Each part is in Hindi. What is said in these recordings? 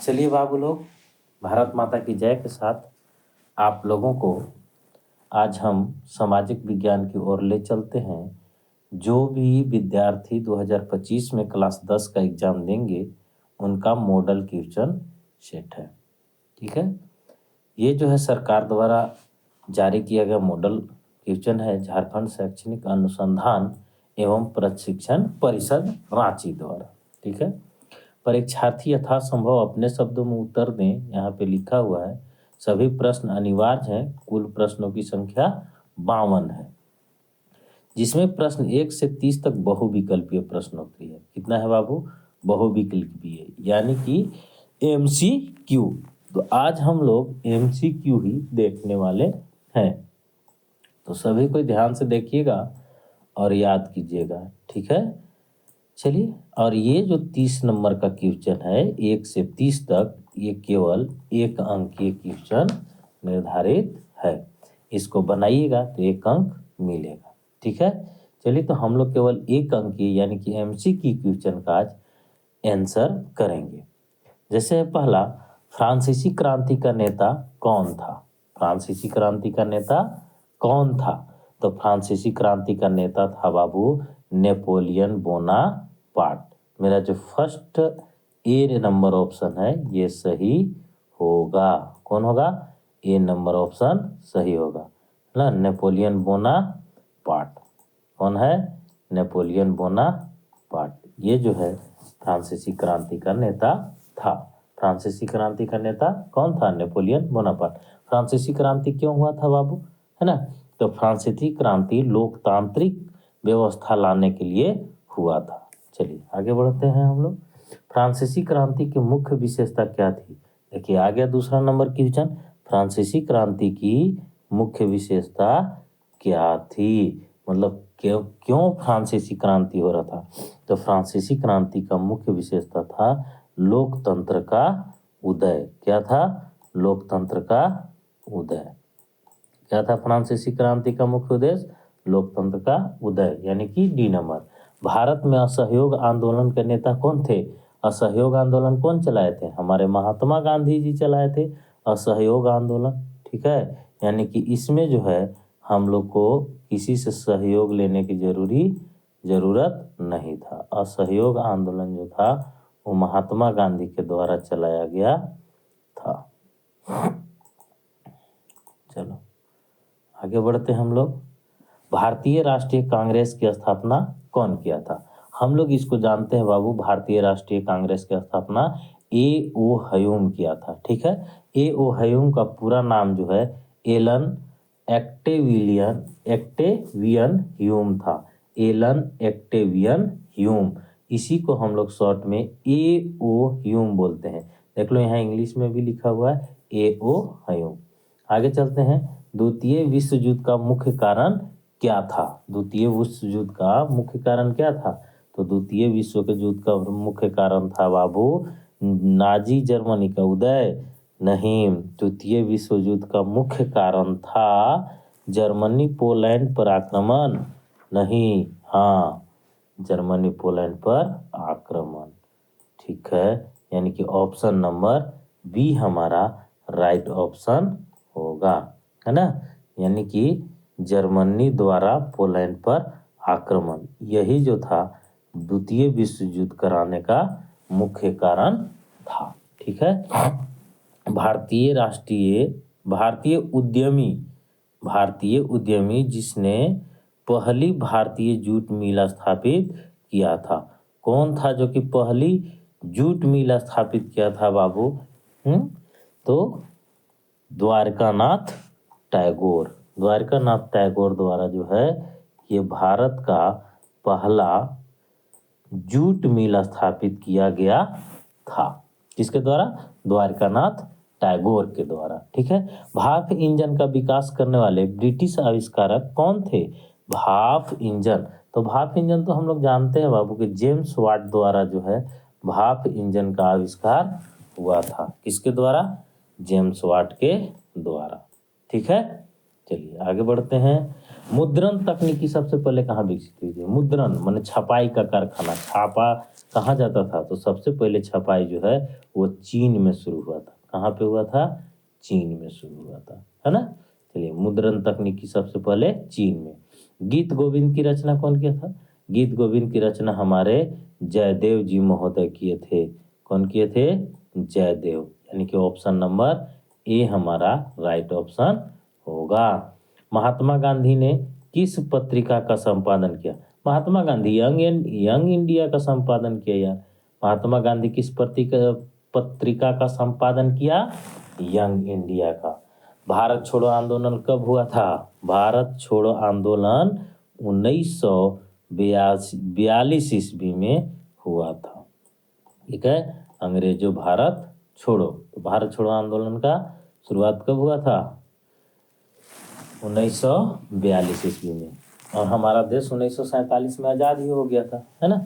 चलिए बाबू लोग, भारत माता की जय के साथ आप लोगों को आज हम सामाजिक विज्ञान की ओर ले चलते हैं। जो भी विद्यार्थी 2025 में क्लास 10 का एग्जाम देंगे उनका मॉडल क्वेश्चन सेट है। ठीक है, ये जो है सरकार द्वारा जारी किया गया मॉडल क्वेश्चन है, झारखंड शैक्षणिक अनुसंधान एवं प्रशिक्षण परिषद रांची द्वारा। ठीक है, परीक्षार्थी यथासंभव अपने शब्दों में उत्तर दें। यहाँ पे लिखा हुआ है सभी प्रश्न अनिवार्य हैं। कुल प्रश्नों की संख्या 52 है, जिसमें प्रश्न 1 से 30 तक बहुविकल्पीय प्रश्नोत्तरी है। कितना है बाबू? बहुविकल्पीय, यानी कि MCQ। तो आज हम लोग MCQ ही देखने वाले हैं, तो सभी को ध्यान से देखिएगा और याद कीजिएगा। ठीक है, चलिए। और ये जो 30 नंबर का क्वेश्चन है 1 से 30 तक, ये केवल 1 अंकीय क्वेश्चन निर्धारित है। इसको बनाइएगा तो 1 अंक मिलेगा। ठीक है, चलिए। तो हम लोग केवल 1 अंकीय यानी कि MCQ क्वेश्चन का आज आंसर करेंगे। जैसे पहला, फ्रांसीसी क्रांति का नेता कौन था? फ्रांसीसी क्रांति का नेता कौन था? तो फ्रांसीसी क्रांति का नेता था बाबू नेपोलियन बोनापार्ट। मेरा जो फर्स्ट ए नंबर ऑप्शन है ये सही होगा। कौन होगा? ए नंबर ऑप्शन सही होगा ना, नेपोलियन बोनापार्ट। कौन है? Napoleon Bonaparte. ये जो है फ्रांसीसी क्रांति का नेता था। फ्रांसीसी क्रांति का नेता कौन था? Napoleon Bonaparte. फ्रांसीसी क्रांति क्यों हुआ था बाबू, है ना? तो फ्रांसीसी क्रांति लोकतांत्रिक व्यवस्था लाने के लिए हुआ था। चलिए आगे बढ़ते हैं हम लोग। फ्रांसीसी क्रांति की मुख्य विशेषता क्या थी? देखिए आ गया दूसरा नंबर क्वेश्चन। फ्रांसीसी क्रांति की मुख्य विशेषता क्या थी? मतलब क्यों फ्रांसीसी क्रांति हो रहा था? तो फ्रांसीसी क्रांति का मुख्य विशेषता था लोकतंत्र का उदय। क्या था? लोकतंत्र का उदय। क्या था फ्रांसीसी क्रांति का मुख्य उद्देश्य? लोकतंत्र का उदय, यानी कि डी नंबर। भारत में असहयोग आंदोलन के नेता कौन थे? असहयोग आंदोलन कौन चलाए थे? हमारे महात्मा गांधी जी चलाए थे असहयोग आंदोलन। ठीक है, यानी कि इसमें जो है हम लोग को किसी से सहयोग लेने की जरूरत नहीं था। असहयोग आंदोलन जो था वो महात्मा गांधी के द्वारा चलाया गया था। चलो आगे बढ़ते हैं हम लोग। भारतीय राष्ट्रीय कांग्रेस की स्थापना कौन किया था? हम लोग इसको जानते हैं बाबू, भारतीय राष्ट्रीय कांग्रेस की स्थापना A.O. ह्यूम किया था। ठीक है, A.O. ह्यूम का पूरा नाम जो है एलन एक्टेवियन ह्यूम था। एलन एक्टेवियन ह्यूम, इसी को हम लोग शॉर्ट में A.O. ह्यूम बोलते हैं। देख लो यहाँ इंग्लिश में भी लिखा हुआ है A.O. ह्यूम। आगे चलते हैं। द्वितीय विश्व युद्ध का मुख्य कारण क्या था? द्वितीय विश्व युद्ध का मुख्य कारण क्या था? तो द्वितीय विश्व के युद्ध का मुख्य कारण था बाबू नाजी जर्मनी का उदय। नहीं, द्वितीय विश्व युद्ध का मुख्य कारण था जर्मनी पोलैंड पर आक्रमण। नहीं, हाँ, जर्मनी पोलैंड पर आक्रमण। ठीक है, यानी कि ऑप्शन नंबर बी हमारा राइट ऑप्शन होगा, है ना? यानी कि जर्मनी द्वारा पोलैंड पर आक्रमण, यही जो था द्वितीय विश्व युद्ध कराने का मुख्य कारण था। ठीक है, भारतीय उद्यमी जिसने पहली भारतीय जूट मिल स्थापित किया था, कौन था जो कि पहली जूट मिल स्थापित किया था बाबू? तो द्वारकानाथ टैगोर। द्वारकानाथ टैगोर द्वारा जो है ये भारत का पहला जूट मिल स्थापित किया गया था। किसके द्वारा? द्वारकानाथ टैगोर के द्वारा। ठीक है, भाप इंजन का विकास करने वाले ब्रिटिश आविष्कारक कौन थे? भाप इंजन, तो भाप इंजन तो हम लोग जानते हैं बाबू कि जेम्स वाट द्वारा जो है भाप इंजन का आविष्कार हुआ था। किसके द्वारा? जेम्स वाट के द्वारा। ठीक है, चलिए आगे बढ़ते हैं। मुद्रण तकनीकी सबसे पहले कहाँ विकसित हुई थी? मुद्रण माने छपाई का कारखाना, छापा कहाँ जाता था? तो सबसे पहले छपाई जो है वो चीन में शुरू हुआ था। कहाँ पे हुआ था? चीन में शुरू हुआ था, है ना। चलिए, मुद्रण तकनीकी सबसे पहले चीन में। गीत गोविंद की रचना कौन किया था? गीत गोविंद की रचना हमारे जयदेव जी महोदय किए थे। कौन किए थे? जयदेव, यानी कि ऑप्शन नंबर ए हमारा राइट ऑप्शन होगा। महात्मा गांधी ने किस पत्रिका का संपादन किया? महात्मा गांधी यंग इंडिया का संपादन किया यार। महात्मा गांधी किस पत्रिका का संपादन किया? यंग इंडिया का। भारत छोड़ो आंदोलन कब हुआ था? भारत छोड़ो आंदोलन 1942 ईस्वी में हुआ था। ठीक है, अंग्रेजों भारत छोड़ो। तो भारत छोड़ो आंदोलन का शुरुआत कब हुआ था? 1942 ईस्वी में। और हमारा देश 1947 में आज़ाद ही हो गया था, है ना,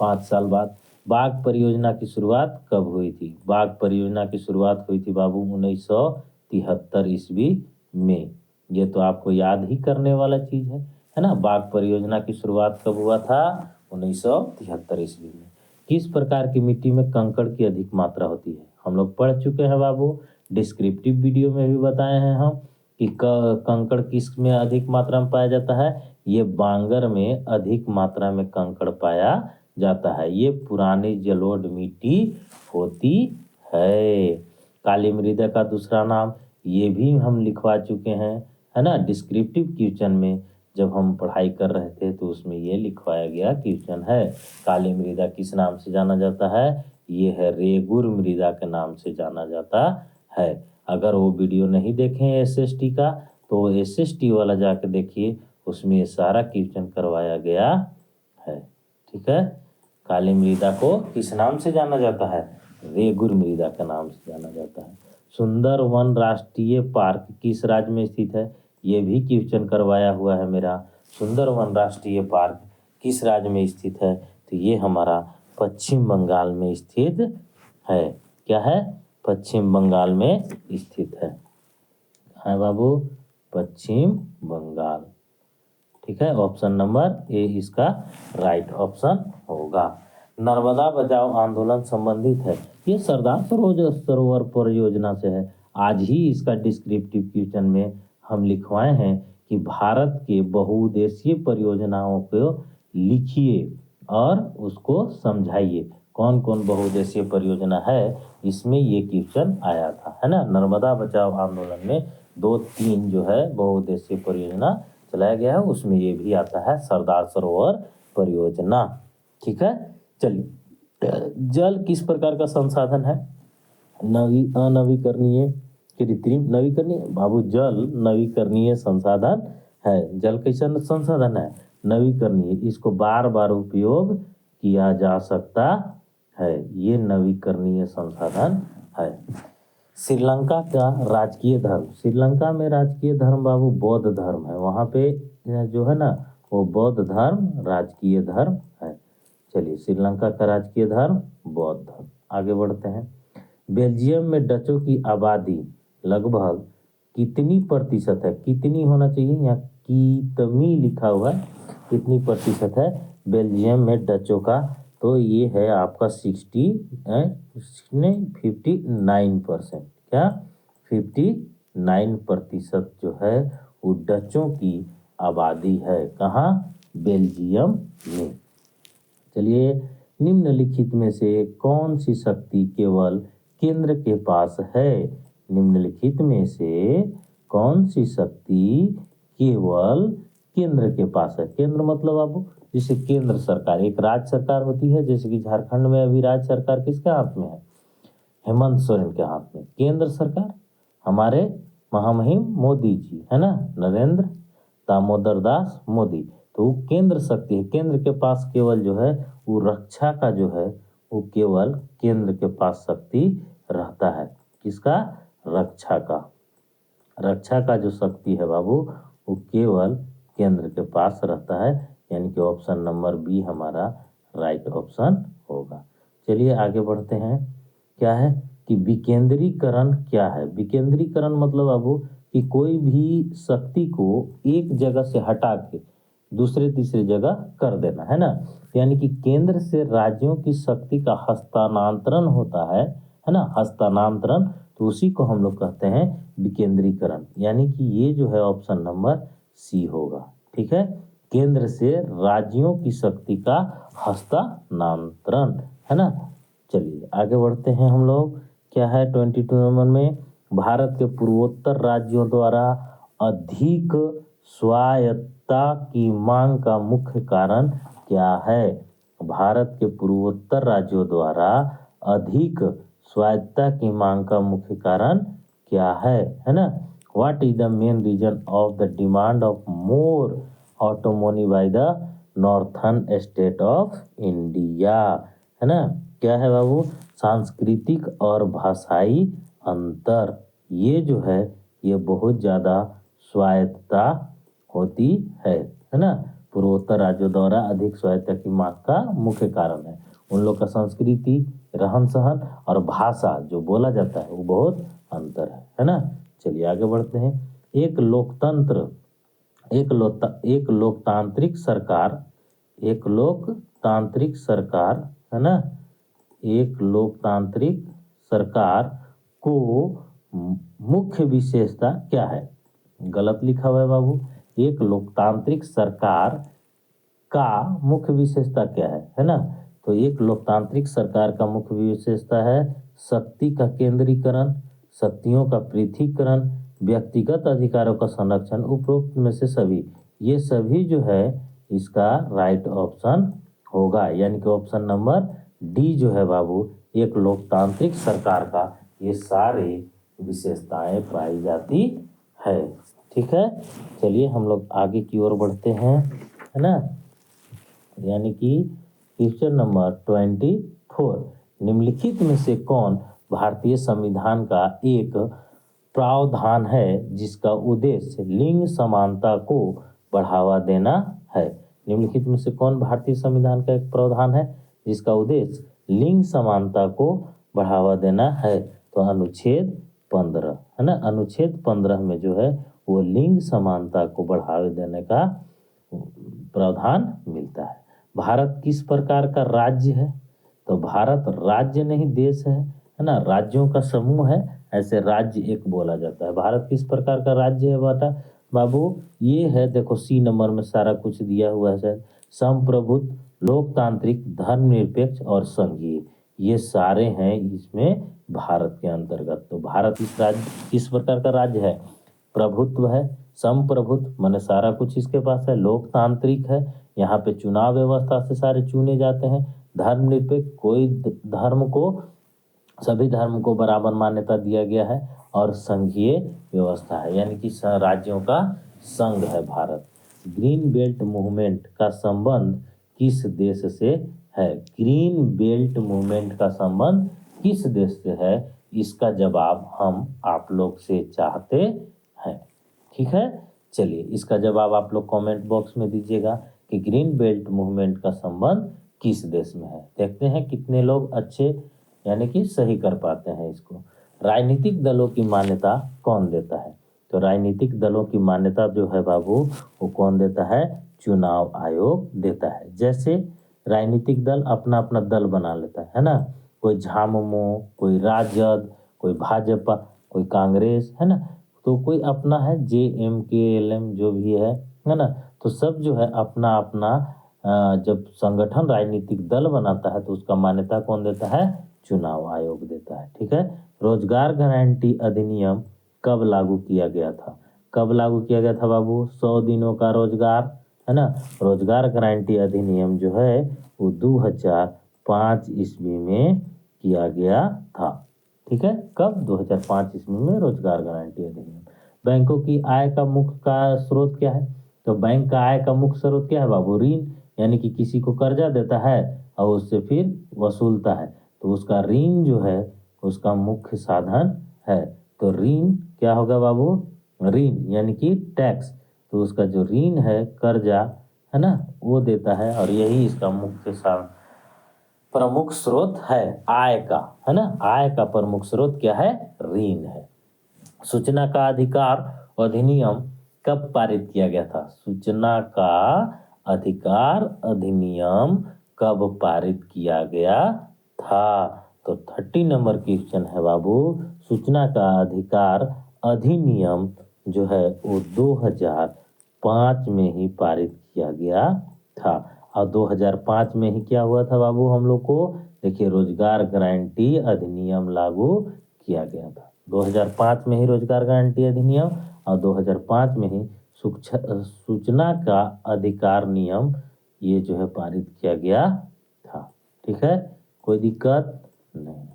5 साल बाद। बाघ परियोजना की शुरुआत कब हुई थी? बाघ परियोजना की शुरुआत हुई थी बाबू 1973 ईस्वी में। ये तो आपको याद ही करने वाला चीज़ है ना। बाघ परियोजना की शुरुआत कब हुआ था? 1973 ईस्वी में। किस प्रकार की मिट्टी में कंकड़ की अधिक मात्रा होती है? हम लोग पढ़ चुके हैं बाबू, डिस्क्रिप्टिव वीडियो में भी बताए हैं हम कि कंकड़ किस में अधिक मात्रा में पाया जाता है। ये बांगर में अधिक मात्रा में कंकड़ पाया जाता है। ये पुरानी जलोढ़ मिट्टी होती है। काली मृदा का दूसरा नाम, ये भी हम लिखवा चुके हैं, है ना, डिस्क्रिप्टिव क्वेश्चन में जब हम पढ़ाई कर रहे थे तो उसमें ये लिखवाया गया क्वेश्चन है। काली मृदा किस नाम से जाना जाता है? ये है रेगुर मृदा के नाम से जाना जाता है। अगर वो वीडियो नहीं देखें एसएसटी का तो एसएसटी वाला जाके देखिए, उसमें ये सारा क्वेश्चन करवाया गया है। ठीक है, काली मृदा को किस नाम से जाना जाता है? रेगुर मृदा के नाम से जाना जाता है। सुंदरवन राष्ट्रीय पार्क किस राज्य में स्थित है? ये भी क्वेश्चन करवाया हुआ है मेरा। सुंदरवन राष्ट्रीय पार्क किस राज्य में स्थित है? तो ये हमारा पश्चिम बंगाल में स्थित है। क्या है? पश्चिम बंगाल में स्थित है बाबू, पश्चिम बंगाल। ठीक है, ऑप्शन नंबर ए इसका राइट ऑप्शन होगा। नर्मदा बचाओ आंदोलन संबंधित है, ये सरदार सरोवर परियोजना से है। आज ही इसका डिस्क्रिप्टिव क्वेश्चन में हम लिखवाए हैं कि भारत के बहुउद्देशीय परियोजनाओं को लिखिए और उसको समझाइए। कौन कौन बहुउद्देशीय परियोजना है, इसमें ये क्वेश्चन आया था, है ना। नर्मदा बचाओ आंदोलन में 2-3 जो है बहुउद्देशीय परियोजना चलाया गया है, उसमें ये भी आता है सरदार सरोवर परियोजना। ठीक है, चलिए, जल किस प्रकार का संसाधन है? अनवीकरणीय, कृत्रिम, नवीकरणीय बाबू, जल नवीकरणीय संसाधन है। जल कैसा संसाधन है? नवीकरणीय, इसको बार बार उपयोग किया जा सकता है, ये नवीकरणीय संसाधन है। श्रीलंका का राजकीय धर्म, श्रीलंका में राजकीय धर्म बाबू बौद्ध धर्म है। वहाँ पे जो है ना वो बौद्ध धर्म राजकीय धर्म है। चलिए, श्रीलंका का राजकीय धर्म बौद्ध धर्म। आगे बढ़ते हैं। बेल्जियम में डचों की आबादी लगभग कितनी प्रतिशत है? कितनी होना चाहिए, यहाँ कितनी लिखा हुआ है, कितनी प्रतिशत है बेल्जियम में डचों का? तो ये है आपका 59%। क्या? 59% जो है वो डचों की आबादी है। कहाँ? बेल्जियम में। चलिए, निम्नलिखित में से कौन सी शक्ति केवल केंद्र के पास है? निम्नलिखित में से कौन सी शक्ति केवल केंद्र के पास है? केंद्र मतलब आपको, जैसे केंद्र सरकार, एक राज्य सरकार होती है, जैसे कि झारखंड में अभी राज्य सरकार किसके हाथ में है? हेमंत सोरेन के हाथ में। केंद्र सरकार हमारे महामहिम मोदी जी, है ना, नरेंद्र दामोदर दास मोदी। तो वो केंद्र शक्ति है, केंद्र के पास केवल जो है वो रक्षा का जो है वो केवल केंद्र के पास शक्ति रहता है। किसका? रक्षा का। रक्षा का जो शक्ति है बाबू वो केवल केंद्र के पास रहता है, यानी कि ऑप्शन नंबर बी हमारा राइट ऑप्शन होगा। चलिए आगे बढ़ते हैं। क्या है कि विकेंद्रीकरण क्या है? विकेंद्रीकरण मतलब बाबू कि कोई भी शक्ति को एक जगह से हटा के दूसरे तीसरे जगह कर देना, है ना। यानी कि केंद्र से राज्यों की शक्ति का हस्तांतरण होता है ना, हस्तांतरण, तो उसी को हम लोग कहते हैं विकेंद्रीकरण। यानी कि ये जो है ऑप्शन नंबर सी होगा, ठीक है। केंद्र से राज्यों की शक्ति का हस्तांतरण, है ना। चलिए आगे बढ़ते हैं हम लोग। क्या है 22 नंबर में, भारत के पूर्वोत्तर राज्यों द्वारा अधिक स्वायत्तता की मांग का मुख्य कारण क्या है। भारत के पूर्वोत्तर राज्यों द्वारा अधिक स्वायत्तता की मांग का मुख्य कारण क्या है ना। What is the main reason of the demand of more autonomy by the northern state of India, है ना। क्या है बाबू, सांस्कृतिक और भाषाई अंतर, ये जो है ये बहुत ज़्यादा स्वायत्तता होती है ना। पूर्वोत्तर राज्यों द्वारा अधिक स्वायत्तता की मांग का मुख्य कारण है उन लोग का संस्कृति, रहन सहन और भाषा जो बोला जाता है वो बहुत अंतर है ना। चलिए आगे बढ़ते हैं। एक लोकतंत्र, एक लोकतांत्रिक सरकार, एक लोकतांत्रिक सरकार, है ना, एक लोकतांत्रिक सरकार को मुख्य विशेषता क्या है। गलत लिखा हुआ है बाबू। एक लोकतांत्रिक सरकार का मुख्य विशेषता क्या है ना। तो एक लोकतांत्रिक सरकार का मुख्य विशेषता है शक्ति का केंद्रीकरण, शक्तियों का पृथकीकरण, व्यक्तिगत अधिकारों का संरक्षण, उपरोक्त में से सभी। ये सभी जो है इसका राइट ऑप्शन होगा, यानी कि ऑप्शन नंबर डी जो है बाबू, एक लोकतांत्रिक सरकार का ये सारे विशेषताएं पाई जाती है, ठीक है। चलिए हम लोग आगे की ओर बढ़ते हैं, है ना। यानी कि क्वेश्चन नंबर 24, निम्नलिखित में से कौन भारतीय संविधान का एक प्रावधान है जिसका उद्देश्य लिंग समानता को बढ़ावा देना है। निम्नलिखित में से कौन भारतीय संविधान का एक प्रावधान है जिसका उद्देश्य लिंग समानता को बढ़ावा देना है। तो अनुच्छेद 15, है ना। अनुच्छेद 15 में जो है वो लिंग समानता को बढ़ावा देने का प्रावधान मिलता है। भारत किस प्रकार का राज्य है। तो भारत राज्य नहीं देश है ना, राज्यों का समूह है, ऐसे राज्य एक बोला जाता है। भारत किस प्रकार का राज्य है बेटा बाबू, ये है, देखो सी नंबर में सारा कुछ दिया हुआ है सर। संप्रभुत्व, लोकतांत्रिक, धर्मनिरपेक्ष और संघीय, ये सारे हैं इसमें भारत के अंतर्गत। तो भारत इस राज्य किस प्रकार का राज्य है, प्रभुत्व है, संप्रभुत्व माने सारा कुछ इसके पास है, लोकतांत्रिक है, यहाँ पे चुनाव व्यवस्था से सारे चुने जाते हैं, धर्मनिरपेक्ष, कोई धर्म को, सभी धर्म को बराबर मान्यता दिया गया है, और संघीय व्यवस्था है, यानी कि राज्यों का संघ है भारत। ग्रीन बेल्ट मूवमेंट का संबंध किस देश से है। ग्रीन बेल्ट मूवमेंट का संबंध किस देश से है, इसका जवाब हम आप लोग से चाहते हैं, ठीक है। चलिए इसका जवाब आप लोग कमेंट बॉक्स में दीजिएगा कि ग्रीन बेल्ट मूवमेंट का संबंध किस देश में है। देखते हैं कितने लोग अच्छे यानी कि सही कर पाते हैं इसको। राजनीतिक दलों की मान्यता कौन देता है। तो राजनीतिक दलों की मान्यता जो है बाबू वो कौन देता है, चुनाव आयोग देता है। जैसे राजनीतिक दल अपना अपना दल बना लेता है ना, कोई झामुमो, कोई राजद, कोई भाजपा, कोई कांग्रेस, है ना, तो कोई अपना है JMK LM जो भी है ना, तो सब जो है अपना अपना जब संगठन राजनीतिक दल बनाता है तो उसका मान्यता कौन देता है, चुनाव आयोग देता है, ठीक है। रोजगार गारंटी अधिनियम कब लागू किया गया था। कब लागू किया गया था बाबू, 100 दिनों का रोजगार, है ना। रोजगार गारंटी अधिनियम जो है वो 2005 ईस्वी में किया गया था, ठीक है। कब, 2005 ईस्वी में रोजगार गारंटी अधिनियम। बैंकों की आय का मुख्य का स्रोत क्या है। तो बैंक का आय का मुख्य स्रोत क्या है बाबू, ऋण, यानी कि किसी को कर्जा देता है और उससे फिर वसूलता है, तो उसका ऋण जो है उसका मुख्य साधन है। तो ऋण क्या होगा बाबू, ऋण यानी कि टैक्स, तो उसका जो ऋण है, कर्जा, है ना, वो देता है, और यही इसका मुख्य प्रमुख स्रोत है आय का, है ना। आय का प्रमुख स्रोत क्या है, ऋण है। सूचना का अधिकार अधिनियम कब पारित किया गया था? सूचना का अधिकार अधिनियम कब पारित किया गया था? तो 30 नंबर क्वेश्चन है बाबू, सूचना का अधिकार अधिनियम जो है वो 2005 में ही पारित किया गया था। और 2005 में ही क्या हुआ था बाबू हम लोग को? देखिए, रोजगार गारंटी अधिनियम लागू किया गया था। 2005 में ही रोजगार गारंटी अधिनियम और 2005 में ही सूचना का अधिकार नियम ये जो है पारित किया गया था। ठीक है, कोई दिक्कत नहीं।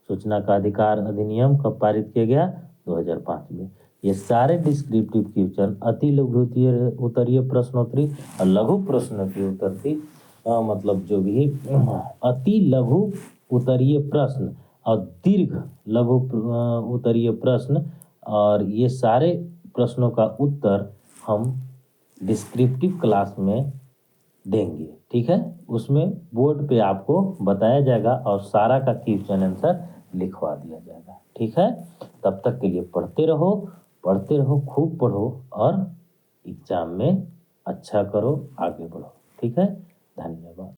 सूचना का अधिकार अधिनियम कब पारित किया गया? 2005 में। ये सारे डिस्क्रिप्टिव क्वेश्चन अति लघु उत्तरीय प्रश्नोत्तरी और लघु प्रश्नोत्तरी उत्तरती मतलब जो भी अति लघु उत्तरीय प्रश्न और दीर्घ लघु उत्तरीय प्रश्न और ये सारे प्रश्नों का उत्तर हम डिस्क्रिप्टिव क्लास में देंगे। ठीक है, उसमें बोर्ड पे आपको बताया जाएगा और सारा का क्वेश्चन आंसर लिखवा दिया जाएगा। ठीक है, तब तक के लिए पढ़ते रहो, खूब पढ़ो और एग्जाम में अच्छा करो, आगे बढ़ो। ठीक है, धन्यवाद।